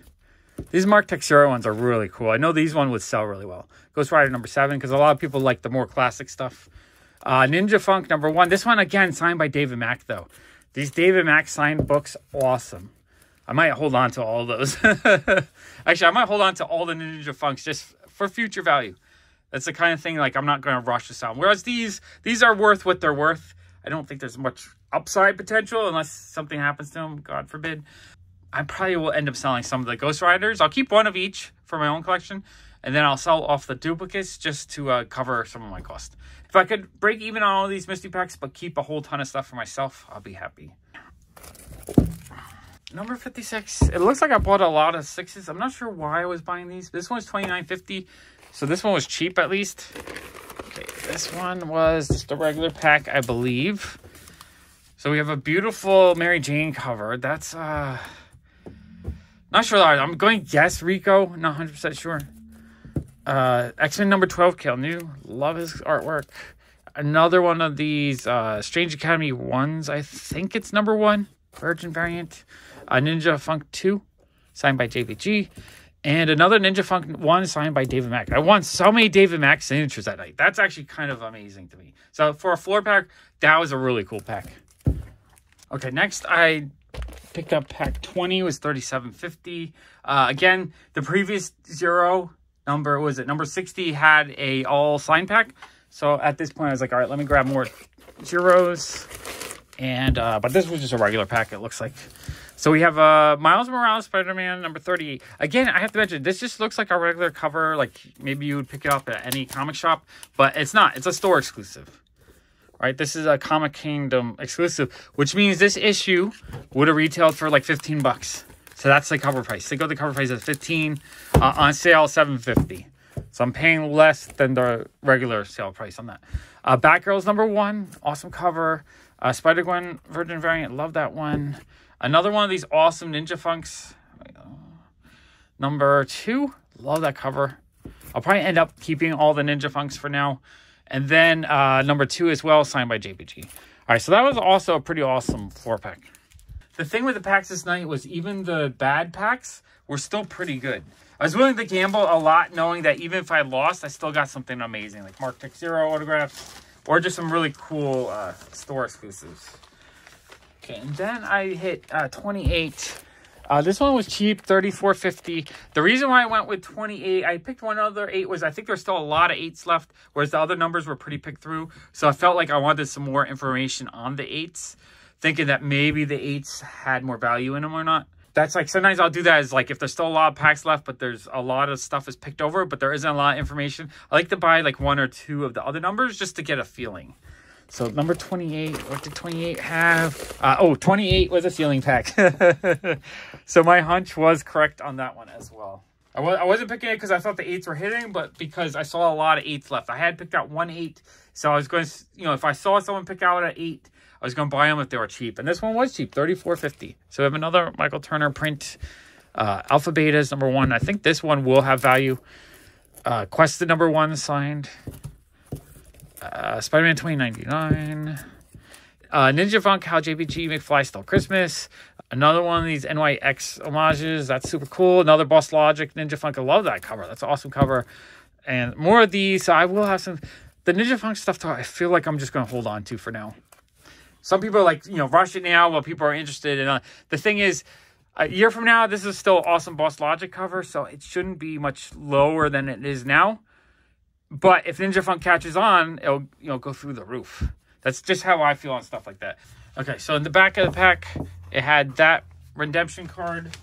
These Mark Teixeira ones are really cool. I know these one would sell really well. Ghost Rider number 7, because a lot of people like the more classic stuff. Ninja Funk number 1. This one, again, signed by David Mack, though. These David Mack signed books, awesome. I might hold on to all of those. Actually, I might hold on to all the Ninja Funks just for future value. That's the kind of thing, like, I'm not going to rush this out. Whereas these are worth what they're worth. I don't think there's much upside potential unless something happens to them, God forbid. I probably will end up selling some of the Ghost Riders. I'll keep one of each for my own collection, and then I'll sell off the duplicates just to cover some of my cost. If I could break even on all these mystery packs but keep a whole ton of stuff for myself, I'll be happy. Number 56. It looks like I bought a lot of 6s. I'm not sure why I was buying these. This one's $29.50, so this one was cheap at least. Okay, this one was just a regular pack, I believe. So we have a beautiful Mary Jane cover. That's not sure. I'm going to guess Rico. Not 100% sure. X-Men number 12, Kale New. Love his artwork. Another one of these Strange Academy 1s. I think it's number 1. Virgin variant. Ninja Funk 2, signed by JBG. And another Ninja Funk 1 signed by David Mack. I won so many David Mack signatures that night. That's actually kind of amazing to me. So for a floor pack, that was a really cool pack. Okay, next I picked up pack 20. It was $37.50. Again, the previous zero number, was it number 60, had a all sign pack. So at this point I was like, all right, let me grab more zeros. And but this was just a regular pack, it looks like. So we have Miles Morales Spider-Man number 38. Again, I have to mention, this just looks like a regular cover. Like maybe you would pick it up at any comic shop, but it's not. It's a store exclusive. Right? This is a Comic Kingdom exclusive, which means this issue would have retailed for like 15 bucks. So that's the cover price. They go the cover price at 15, on sale $7.50. So I'm paying less than the regular sale price on that. Batgirl's number 1, awesome cover. Spider-Gwen Virgin variant, love that one. Another one of these awesome Ninja Funks. Number 2, love that cover. I'll probably end up keeping all the Ninja Funks for now. And then number 2 as well, signed by JBG. All right, so that was also a pretty awesome 4-pack. The thing with the packs this night was even the bad packs were still pretty good. I was willing to gamble a lot knowing that even if I lost, I still got something amazing. Like Mark Tech Zero autographs or just some really cool store exclusives. Okay, and then I hit 28. This one was cheap, $34.50. The reason why I went with 28, I picked one other 8, was I think there's still a lot of 8s left, whereas the other numbers were pretty picked through. So I felt like I wanted some more information on the 8s, thinking that maybe the 8s had more value in them or not. That's like, sometimes I'll do that as like, if there's still a lot of packs left, but there's a lot of stuff is picked over, but there isn't a lot of information. I like to buy like 1 or 2 of the other numbers just to get a feeling. So number 28, what did 28 have? 28 was a ceiling pack. So my hunch was correct on that one as well. I wasn't picking it because I thought the 8s were hitting, but because I saw a lot of 8s left. I had picked out 1 8. So I was going to, if I saw someone pick out an 8, I was going to buy them if they were cheap. And this one was cheap, $34.50. So we have another Michael Turner print. Alpha Beta's number 1. I think this one will have value. Quested number 1 signed. Spider-Man 2099. Ninja Funk, How JPG McFly Stole Christmas. Another one of these NYX homages. That's super cool. Another Boss Logic Ninja Funk. I love that cover. That's an awesome cover. And more of these. So I will have some. The Ninja Funk stuff, though, I feel like I'm just going to hold on to for now. Some people are like, rush it now while people are interested. And the thing is, a year from now, this is still awesome Boss Logic cover. So it shouldn't be much lower than it is now. But if Ninja Funk catches on, it'll go through the roof. That's just how I feel on stuff like that. Okay, so in the back of the pack, it had that redemption card,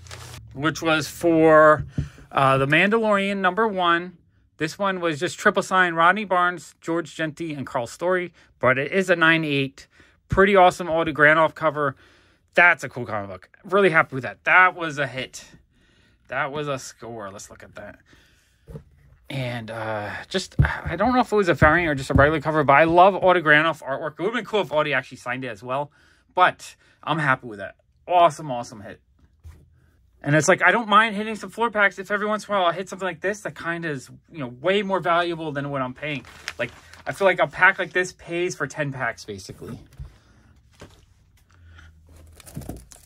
which was for the Mandalorian number 1. This one was just triple sign Rodney Barnes, George Genty, and Carl Story. But it is a 9/8. Pretty awesome Aldi Granoff cover. That's a cool comic book. Really happy with that. That was a hit. That was a score. Let's look at that. And I don't know if it was a variant or just a regular cover, but I love Aldi Granoff artwork. It would have been cool if Aldi actually signed it as well. But I'm happy with that. Awesome, awesome hit. And it's like, I don't mind hitting some floor packs if every once in a while I hit something like this that kind of is, way more valuable than what I'm paying. Like, I feel like a pack like this pays for 10 packs, basically.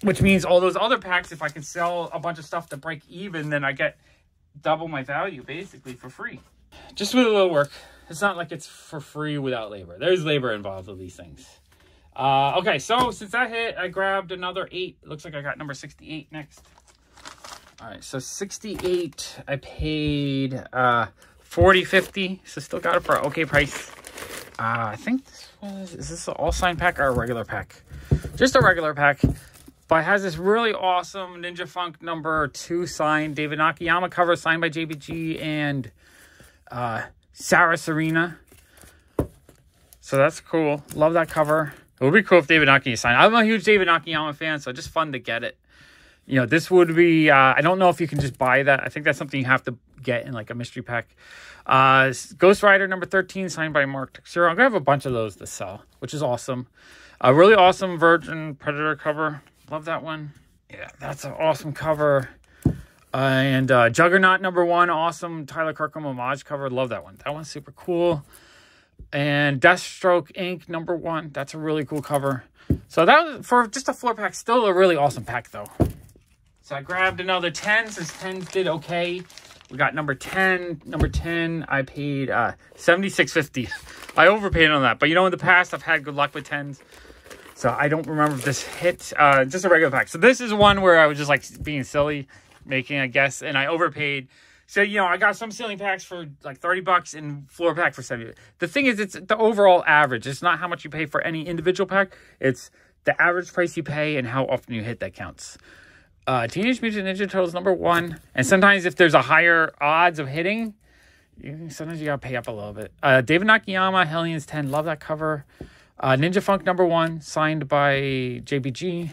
Which means all those other packs, if I can sell a bunch of stuff to break even, then I get double my value, basically, for free. Just with a little work. It's not like it's for free without labor. There's labor involved with these things. Okay, so since that hit, I grabbed another 8. Looks like I got number 68 next. All right, so 68, I paid $40.50, so still got it for an okay price. I think this is this an all signed pack or a regular pack? Just a regular pack. But it has this really awesome Ninja Funk #2 signed David Nakayama cover signed by JBG and Sarah Serena. So that's cool. Love that cover. It would be cool if David Nakayama signed. I'm a huge David Nakayama fan, so just fun to get it. You know, this would be, I don't know if you can just buy that. I think that's something you have to get in like a mystery pack. Ghost Rider #13 signed by Mark Texeira. I'm going to have a bunch of those to sell, which is awesome. A really awesome Virgin Predator cover. Love that one. Yeah, that's an awesome cover. And Juggernaut #1, awesome Tyler Kirkham homage cover. Love that one. That one's super cool. And Deathstroke Inc. #1. That's a really cool cover. So that was, for just a floor pack, still a really awesome pack though. So I grabbed another 10 since 10s did okay. We got number 10. Number 10, I paid $76.50. I overpaid on that. But you know, in the past, I've had good luck with 10s. So I don't remember if this hit. Just a regular pack. So this is one where I was just like being silly, making a guess, and I overpaid. So, you know, I got some ceiling packs for like 30 bucks and floor pack for 70. The thing is, it's the overall average. It's not how much you pay for any individual pack. It's the average price you pay and how often you hit that counts. Teenage Mutant Ninja Turtles #1. And sometimes if there's a higher odds of hitting, sometimes you got to pay up a little bit. David Nakayama, Hellions 10. Love that cover. Ninja Funk #1, signed by JBG.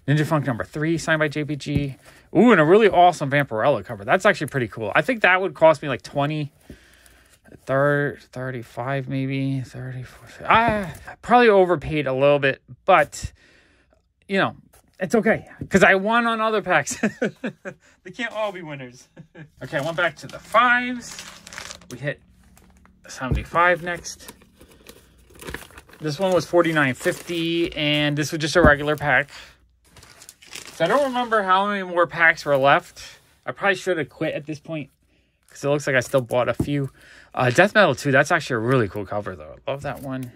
Ninja Funk #3, signed by JBG. Ooh, and a really awesome Vampirella cover. That's actually pretty cool. I think that would cost me like 20, 30, 35 maybe, 34. I probably overpaid a little bit, but, you know, it's okay. Because I won on other packs. They can't all be winners. Okay, I went back to the 5s. We hit 75 next. This one was $49.50, and this was just a regular pack. So I don't remember how many more packs were left. I probably should have quit at this point, because it looks like I still bought a few. Death Metal 2, that's actually a really cool cover, though. I love that one.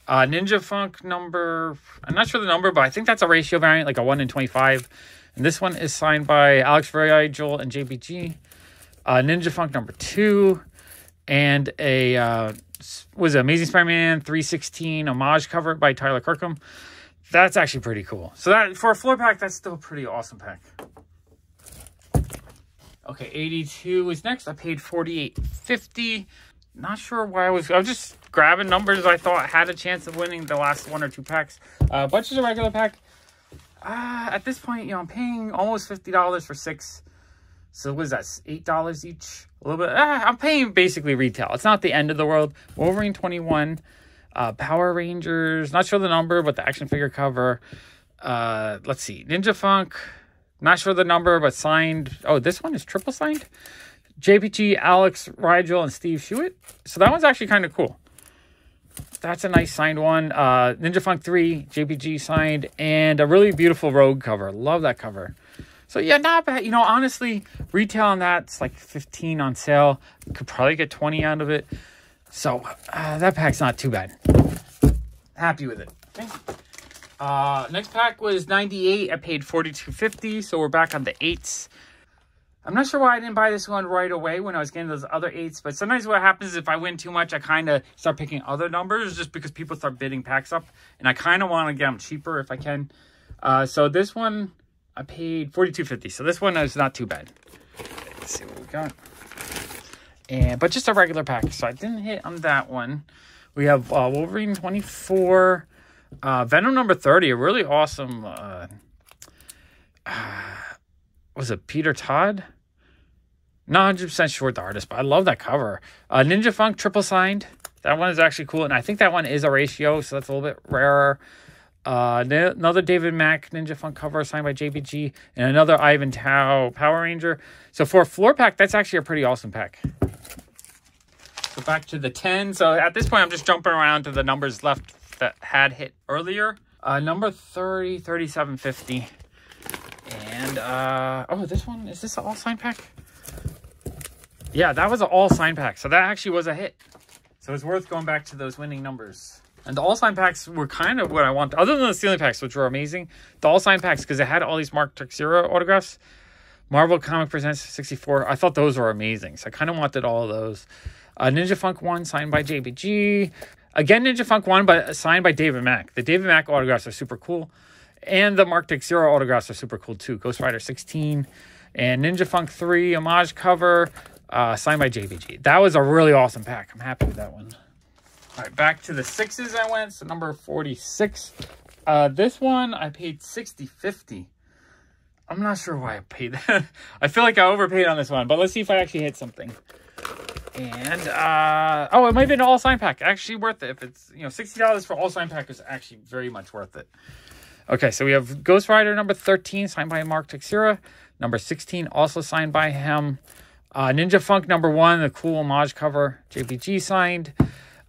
Ninja Funk I'm not sure the number, but I think that's a ratio variant, like a 1 in 25. And this one is signed by Alex Virgil and JBG. Ninja Funk #2, and a... was it Amazing Spider-Man 316 homage cover by Tyler Kirkham. That's actually pretty cool. So that for a floor pack, that's still a pretty awesome pack. Okay, 82 is next. I paid $48.50. Not sure why I was just grabbing numbers I thought had a chance of winning the last 1 or 2 packs. Bunch of a regular pack. At this point, you know, I'm paying almost $50 for 6. So what is that, $8 each? A little bit. I'm paying basically retail. It's not the end of the world. Wolverine 21. Power Rangers. Not sure the number, but the action figure cover. Let's see. Ninja Funk. Not sure the number, but signed. Oh, this one is triple signed. JPG, Alex Rigel, and Steve Shewitt. So that one's actually kind of cool. That's a nice signed one. Ninja Funk 3, JPG signed, and a really beautiful Rogue cover. Love that cover. So yeah, not bad. You know, honestly, retail on that's like 15 on sale. Could probably get 20 out of it. So that pack's not too bad. Happy with it. Okay. Next pack was 98. I paid $42.50. So we're back on the 8s. I'm not sure why I didn't buy this one right away when I was getting those other 8s. But sometimes what happens is if I win too much, I kind of start picking other numbers just because people start bidding packs up. And I kind of want to get them cheaper if I can. So this one, I paid $42.50. So this one is not too bad. Let's see what we got. But just a regular pack. So I didn't hit on that one. We have Wolverine 24. Venom #30. A really awesome... was it Peter Todd? Not 100% sure what the artist, but I love that cover. Ninja Funk triple signed. That one is actually cool. And I think that one is a ratio, so that's a little bit rarer. Another David Mack Ninja Funk cover signed by JBG. And another Ivan Tao Power Ranger. So for a floor pack, that's actually a pretty awesome pack. So back to the 10. So at this point, I'm just jumping around to the numbers left that had hit earlier. Number 30, $37.50. And, oh, this one, is this an all sign pack? Yeah, that was an all sign pack. So that actually was a hit. So it's worth going back to those winning numbers. And the all sign packs were kind of what I want. Other than the ceiling packs, which were amazing. The all sign packs, because it had all these Mark Texeira autographs. Marvel Comic Presents 64. I thought those were amazing. So I kind of wanted all of those. Ninja Funk 1 signed by JBG. Again, Ninja Funk 1, but signed by David Mack. The David Mack autographs are super cool. And the Mark Dick Zero autographs are super cool too. Ghost Rider 16 and Ninja Funk 3 homage cover signed by JBG. That was a really awesome pack. I'm happy with that one. All right, back to the 6s I went. So number 46. This one I paid $60.50. I'm not sure why I paid that. I feel like I overpaid on this one, but let's see if I actually hit something. And oh, it might have been an all sign pack. Actually worth it. If it's, you know, $60 for all sign pack is actually very much worth it. Okay, so we have Ghost Rider number 13 signed by Mark Texera. Number 16 also signed by him. Ninja Funk number 1, the cool homage cover, JPG signed.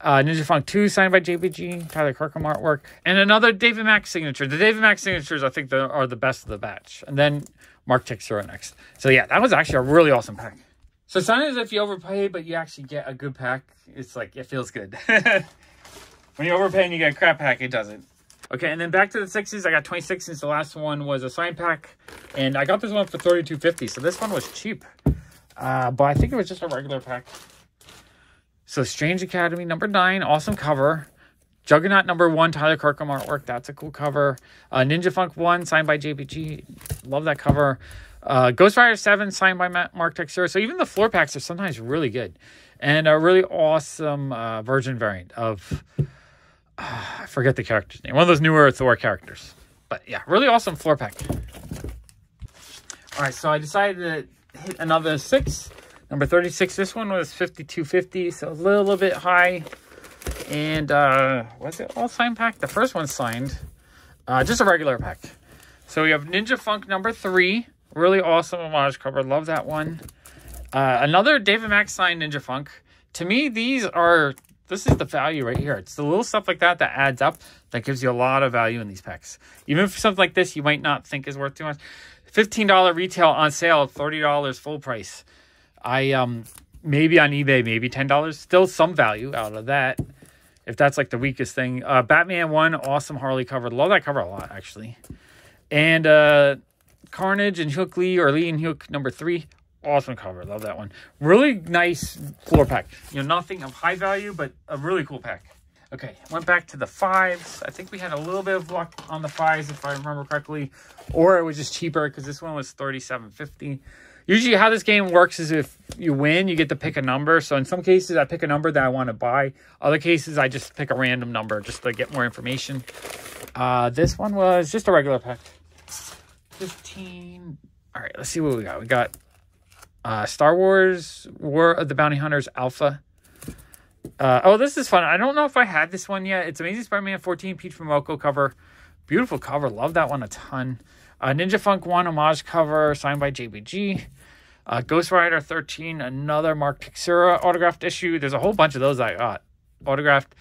Ninja Funk 2 signed by JPG, Tyler Kirkham artwork, and another David Mack signature. The David Mack signatures, I think, are the best of the batch. And then Mark Texera next. So yeah, that was actually a really awesome pack. So sometimes if you overpay, but you actually get a good pack, it's like, it feels good. When you overpay and you get a crap pack, it doesn't. Okay, and then back to the 6s. I got 26 since the last one was a sign pack. And I got this one for $32.50, so this one was cheap. But I think it was just a regular pack. So Strange Academy number 9, awesome cover. Juggernaut number 1, Tyler Kirkham artwork. That's a cool cover. Ninja Funk 1, signed by JPG. Love that cover. Ghost Rider 7, signed by Mark Texera. So even the floor packs are sometimes really good. And a really awesome Virgin variant of... I forget the character's name. One of those newer Thor characters. But yeah, really awesome floor pack. All right, so I decided to hit another 6. Number 36. This one was $52.50, so a little bit high. And was it all signed pack? The first one signed. Just a regular pack. So we have Ninja Funk number 3. Really awesome homage cover. Love that one. Another David Mack signed Ninja Funk. To me, this is the value right here. It's the little stuff like that that adds up that gives you a lot of value in these packs. Even for something like this, you might not think is worth too much. $15 retail on sale, $30 full price. Maybe on eBay, maybe $10. Still some value out of that, if that's like the weakest thing. Batman 1, awesome Harley cover. Love that cover a lot, actually. And Carnage and Hook Lee, or Lee and Hook number 3. Awesome cover. Love that one. Really nice floor pack. You know, nothing of high value, but a really cool pack. Okay, went back to the 5s. I think we had a little bit of luck on the 5s, if I remember correctly. Or it was just cheaper, because this one was $37.50. Usually how this game works is if you win, you get to pick a number. So in some cases, I pick a number that I want to buy. Other cases, I just pick a random number just to get more information. This one was just a regular pack. 15. All right, let's see what we got. We got Star Wars War of the Bounty Hunters Alpha. Oh, this is fun. I don't know if I had this one yet. It's Amazing Spider-Man 14 Pete Momoko cover. Beautiful cover. Love that one a ton. Ninja Funk 1 homage cover signed by JBG. Ghost Rider 13, another Mark Texera autographed issue. There's a whole bunch of those I got autographed.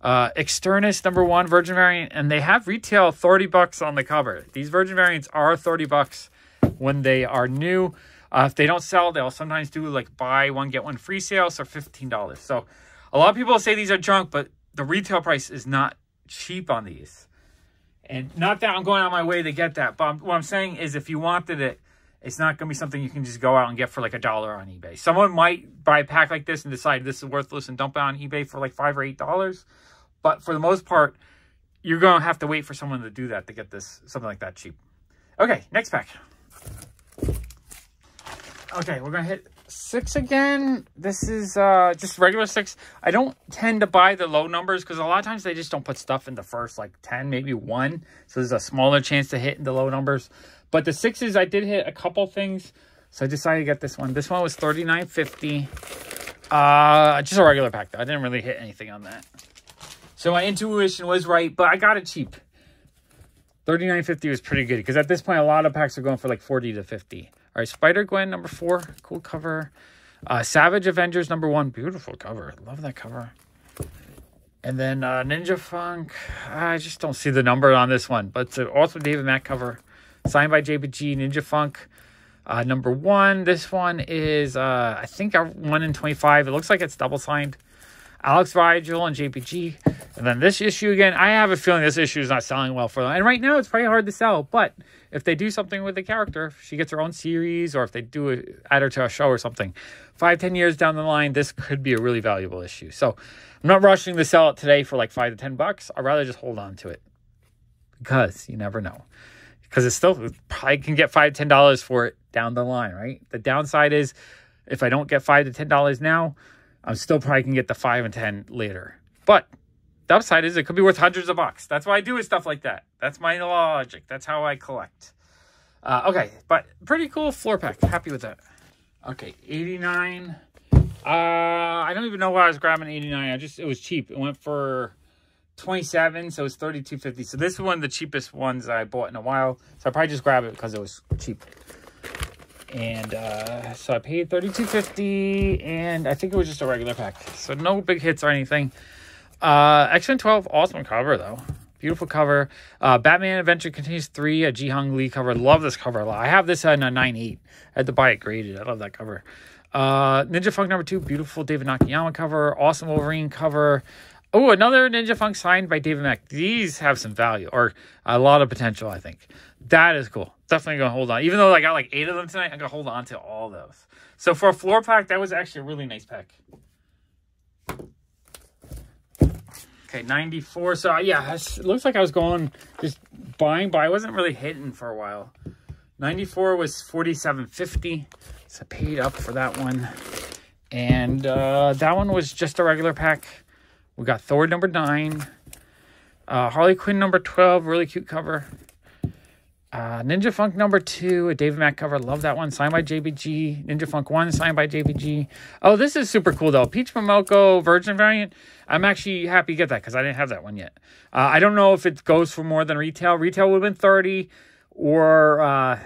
Externus number 1 Virgin variant, and they have retail $30 on the cover. These Virgin variants are $30 when they are new. If they don't sell, they'll sometimes do like buy one get one free sales for $15. So a lot of people say these are junk, but the retail price is not cheap on these. And not that I'm going out of my way to get that, but what I'm saying is if you wanted it, it's not going to be something you can just go out and get for like $1 on eBay. Someone might buy a pack like this and decide this is worthless and dump it on eBay for like $5 or $8. But for the most part, you're going to have to wait for someone to do that to get this something like that cheap. Okay, next pack. Okay, we're going to hit 6 again. This is just regular 6. I don't tend to buy the low numbers because a lot of times they just don't put stuff in the first like 10, maybe 1. So there's a smaller chance to hit in the low numbers. But the 6s, I did hit a couple things. So I decided to get this one. This one was $39.50. Just a regular pack though. I didn't really hit anything on that. So my intuition was right, but I got it cheap. $39.50 was pretty good because at this point, a lot of packs are going for like $40 to $50. All right, Spider-Gwen number 4, cool cover. Savage Avengers number 1, beautiful cover. Love that cover. And then Ninja Funk, I just don't see the number on this one, but it's also David Mack cover. Signed by JPG, Ninja Funk number 1. This one is, I think, 1 in 25. It looks like it's double signed. Alex Vigil and JPG. And then this issue again, I have a feeling this issue is not selling well for them. And right now, it's probably hard to sell. But if they do something with the character, if she gets her own series, or if they add her to a show or something, 5-10 years down the line, this could be a really valuable issue. So I'm not rushing to sell it today for like $5 to $10. I'd rather just hold on to it because you never know. Because it's still probably can get $5 to $10 for it down the line, right? The downside is if I don't get $5 to $10 now, I'm still probably can get the 5 and 10 later. But the upside is it could be worth hundreds of bucks. That's why I do stuff like that. That's my logic. That's how I collect. Okay, but pretty cool floor pack. Happy with that. Okay, 89. I don't even know why I was grabbing 89. It was cheap. It went for 27, so it's $32.50. So this is one of the cheapest ones I bought in a while. So I probably just grabbed it because it was cheap. And so I paid $32.50, and I think it was just a regular pack. So no big hits or anything. X-Men 12, awesome cover though. Beautiful cover. Batman Adventure Continues 3, a Ji-Hung Lee cover. Love this cover a lot. I have this in a 9.8. I had to buy it graded. I love that cover. Ninja Funk number 2, beautiful David Nakayama cover. Awesome Wolverine cover. Oh, another Ninja Funk signed by David Mack. These have some value or a lot of potential, I think. That is cool. Definitely going to hold on. Even though I got like 8 of them tonight, I'm going to hold on to all those. So for a floor pack, that was actually a really nice pack. Okay, 94. So, yeah, it looks like I was going just buying, but I wasn't really hitting for a while. 94 was $47.50. So I paid up for that one. And that one was just a regular pack. We got Thor number 9. Harley Quinn number 12. Really cute cover. Ninja Funk number 2. A David Mack cover. Love that one. Signed by JBG. Ninja Funk 1. Signed by JBG. Oh, this is super cool, though. Peach Momoko Virgin variant. I'm actually happy to get that because I didn't have that one yet. I don't know if it goes for more than retail. Retail would have been 30 or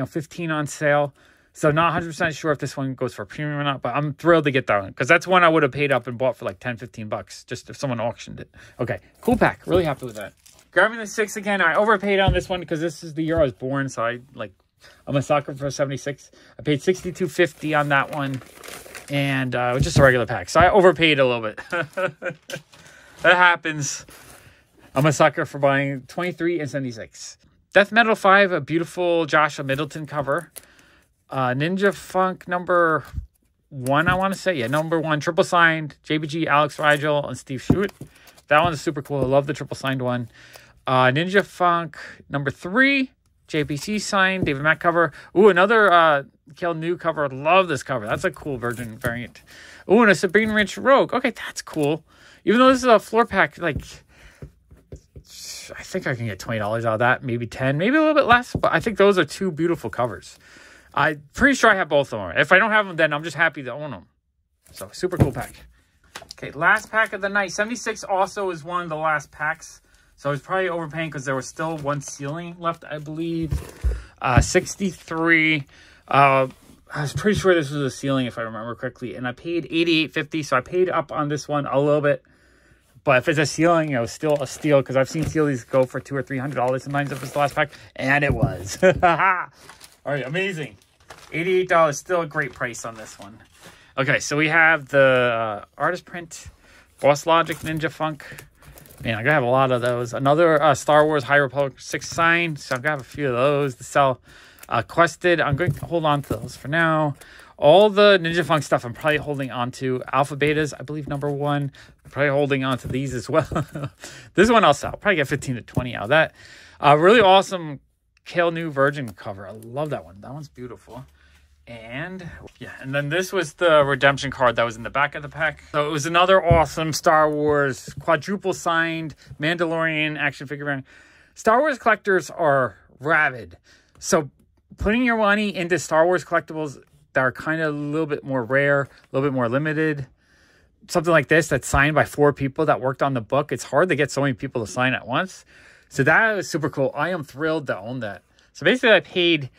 15 on sale. So not 100% sure if this one goes for premium or not, but I'm thrilled to get that one because that's one I would have paid up and bought for like 10, 15 bucks just if someone auctioned it. Okay, cool pack. Really happy with that. Grabbing the 6 again. I overpaid on this one because this is the year I was born, so I'm a sucker for 76. I paid $62.50 on that one, and it was just a regular pack, so I overpaid a little bit. That happens. I'm a sucker for buying 23 and 76. Death Metal 5, a beautiful Joshua Middleton cover. Ninja Funk number 1, I want to say. Yeah, number 1, triple signed. JBG, Alex Rigel, and Steve Schuett. That one's super cool. I love the triple signed one. Ninja Funk number 3, JPC signed. David Mack cover. Ooh, another Kel New cover. Love this cover. That's a cool Virgin variant. Ooh, and a Sabrina Rich Rogue. Okay, that's cool. Even though this is a floor pack, I think I can get $20 out of that. Maybe 10, maybe a little bit less. But I think those are 2 beautiful covers. I'm pretty sure I have both of them. If I don't have them, then I'm just happy to own them. So, super cool pack. Okay, last pack of the night. 76 also is one of the last packs. So, I was probably overpaying because there was still one ceiling left, I believe. 63. I was pretty sure this was a ceiling, if I remember correctly. And I paid $88.50. So, I paid up on this one a little bit. But if it's a ceiling, it was still a steal. Because I've seen ceilings go for $200 or $300 sometimes if it's the last pack. And it was. All right, amazing. $88, still a great price on this one. Okay, so we have the artist print, Boss Logic, Ninja Funk. Man, I'm going to have a lot of those. Another Star Wars High Republic 6 sign. So I'm going to have a few of those to sell. Quested, I'm going to hold on to those for now. All the Ninja Funk stuff I'm probably holding on to. Alpha Betas, I believe number 1. I'm probably holding on to these as well. This one I'll sell. Probably get 15 to 20 out of that. Really awesome Kale New Virgin cover. I love that one. That one's beautiful. And yeah, and then this was the redemption card that was in the back of the pack. So it was another awesome Star Wars quadruple signed Mandalorian action figure. Star Wars collectors are rabid. So putting your money into Star Wars collectibles that are kind of a little bit more rare, a little bit more limited, something like this that's signed by 4 people that worked on the book. It's hard to get so many people to sign at once. So that was super cool. I am thrilled to own that. So basically I paid,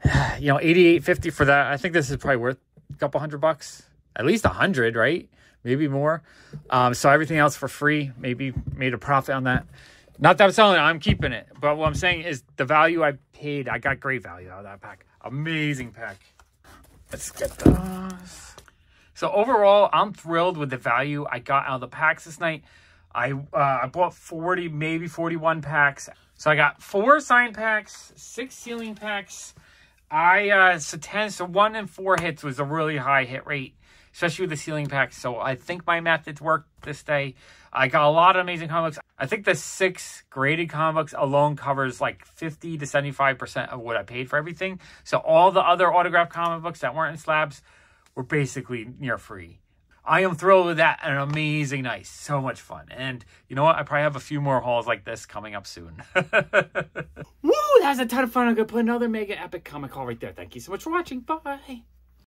$88.50 for that. I think this is probably worth a couple $100, at least 100, right? Maybe more. So everything else for free, maybe made a profit on that. Not that I'm selling it, I'm keeping it. But what I'm saying is the value I paid, I got great value out of that pack. Amazing pack. Let's get those. So overall, I'm thrilled with the value I got out of the packs this night. I bought 40, maybe 41 packs. So I got 4 signed packs, 6 sealing packs. So 1 in 4 hits was a really high hit rate. especially with the ceiling packs. So I think my methods worked this day. I got a lot of amazing comic books. I think the 6 graded comic books alone covers like 50 to 75% of what I paid for everything. So all the other autographed comic books that weren't in slabs were basically near free. I am thrilled with that. An amazing night. So much fun. And you know what? I probably have a few more hauls like this coming up soon. Woo! That was a ton of fun. I'm going to put another mega epic comic haul right there. Thank you so much for watching. Bye.